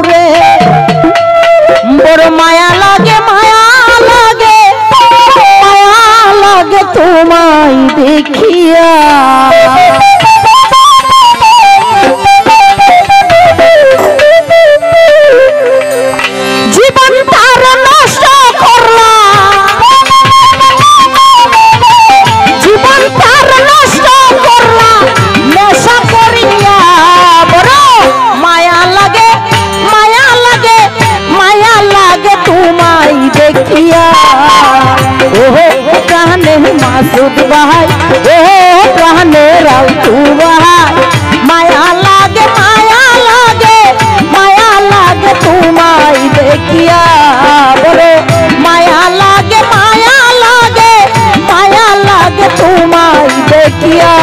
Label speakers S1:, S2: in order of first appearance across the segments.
S1: রে বড় মায়া লাগে তোমায় দেখিয়া জীবন তার নষ্ট করলা জীবন তার নষ্ট করলা নেশা করিয়া বড় মায়া লাগে তোমায় দেখিয়া ওহো প্রাণে মাসুদ ভাই ওহো প্রাণে রাউতু ভাই মায়া লাগে তোমায় দেখিয়া বলে মায়া লাগে তোমায় দেখিয়া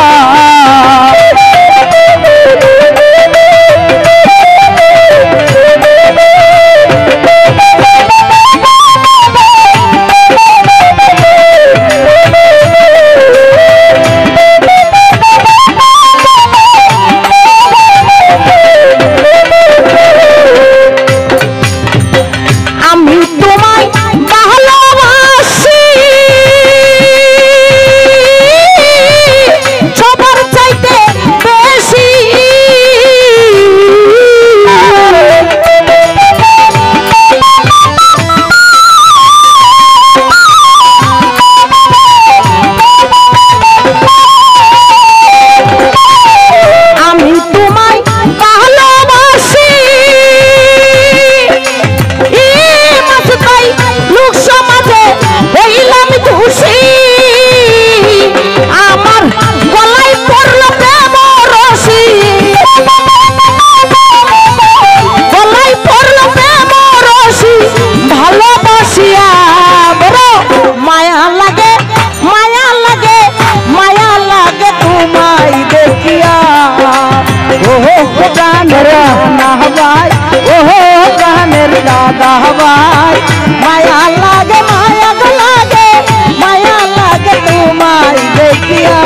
S1: दादा भाई माया लागे तुम्हारी देखिया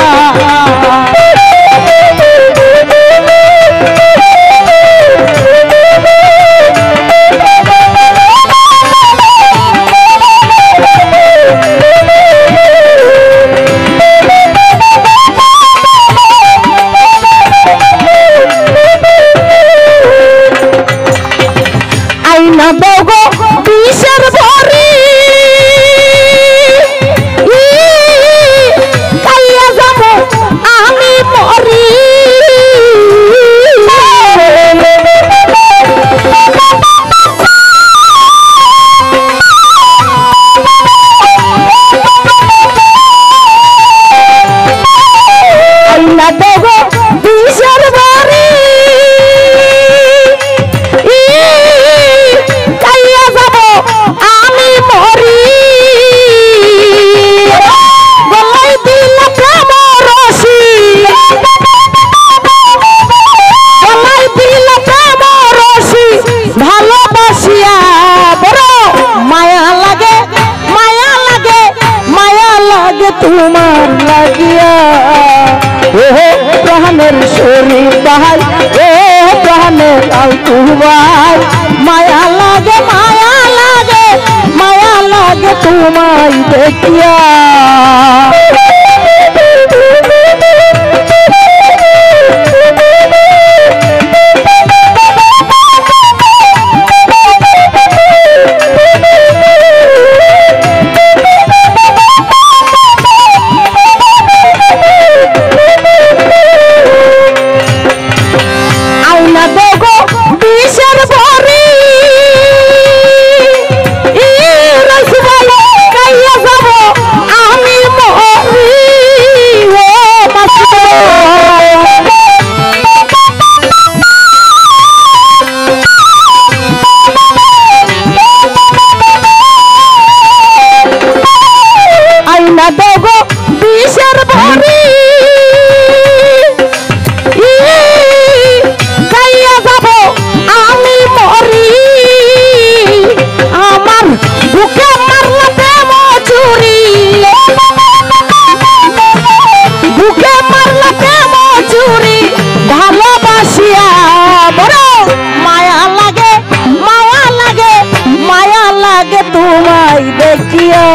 S1: দেখিয়া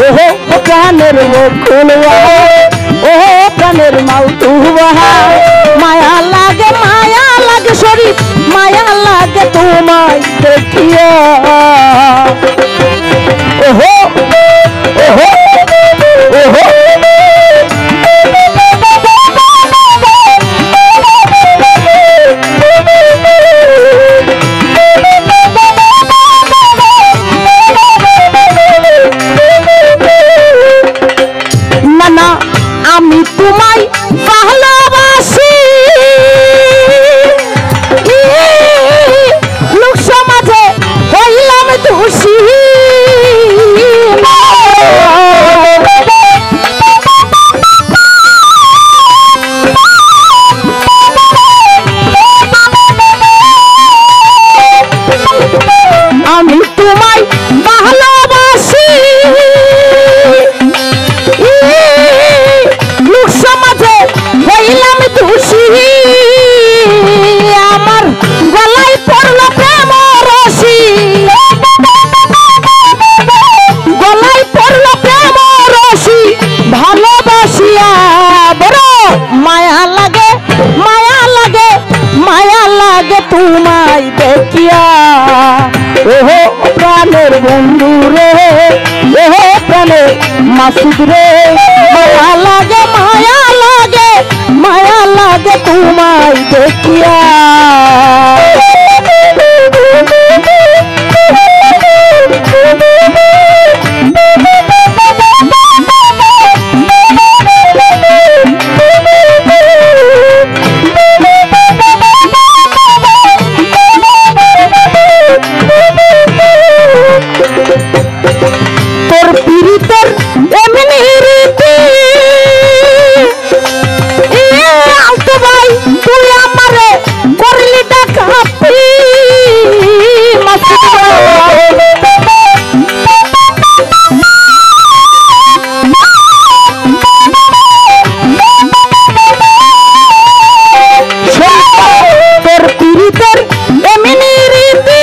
S1: ওহো প্রাণের বকুলবা ওহো প্রাণের মাউতুবা মায়া লাগে শরীফ মায়া লাগে তোমায় দেখিয়া ওহো ওহো ওহো না আমি তোমায় ভালোবাসি লোক সমাজে হইলাম দোষী আমি তোমায় ভালোবাসি লোক সমাজে হইলাম দোষী আমার গলায় পড়ল প্রেম রশি গলায় পড়ল প্রেম রশি ভালোবাসিয়া বড় মায়া লাগে তোমায় দেখিয়া ওহো প্রাণের বন্ধু রে ওহো প্রাণের মাসুদ রে মায়া লাগে তোমায় দেখিয়া তোর পীড়িতের এমনি রীতি আলতো ভাই তুই আমারে করলি ডাকাতি তোর পীড়িতের এমনি রীতি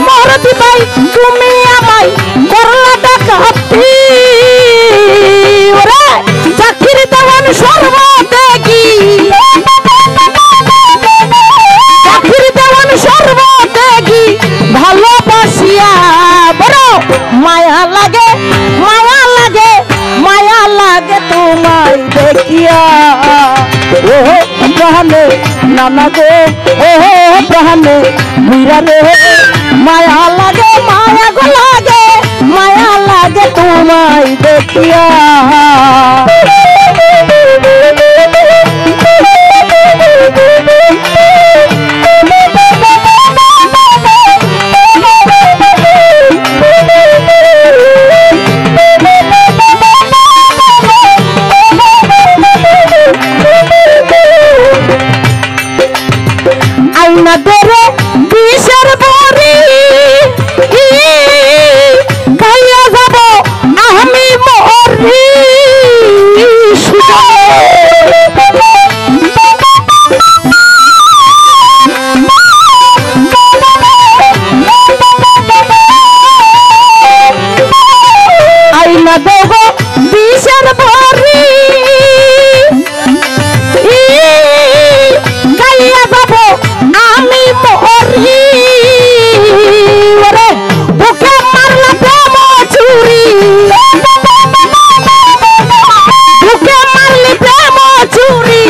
S1: মরদি ভাই তুমি আমায় করলা ডাকাতি ওরে চাকরির দেওয়ান সর্বত্যাগী ভালোবাসিয়া বড় মায়া লাগে তোমায় দেখিয়া ওহো প্রাণে নানা গো ওহো প্রাণে বুইরা রে মায়া লাগে তোমায় দেখিয়া আইনা ধরে বিষের বড়ি খাইয়া যাব আমি মরি আইনা দেব বিষের বড়ি খাইয়া যাব আমি মরি ওরে বুকে মারলা প্রেম চুরি বুকে মারলি প্রেম চুরি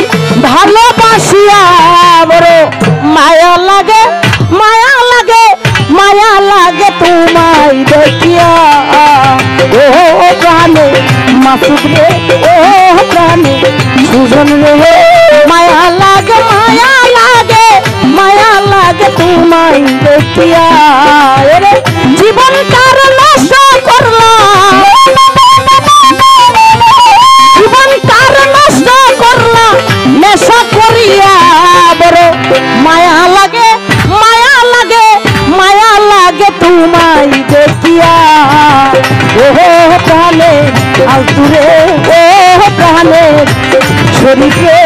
S1: ভালোবাসিয়া বড় মায়া লাগে তোমায় দেখিয়া ওহো প্রাণে মাসুদ রে ওহো প্রাণে সুজন রে মায়া লাগে তোমায় দেখিয়া রে জীবন কার নষ্ট করলাম নেশা করিয়া বড় মায়া লাগে তোমায় দেখিয়া ওহো প্রাণে আলতুরে ওহো প্রাণে শরীফে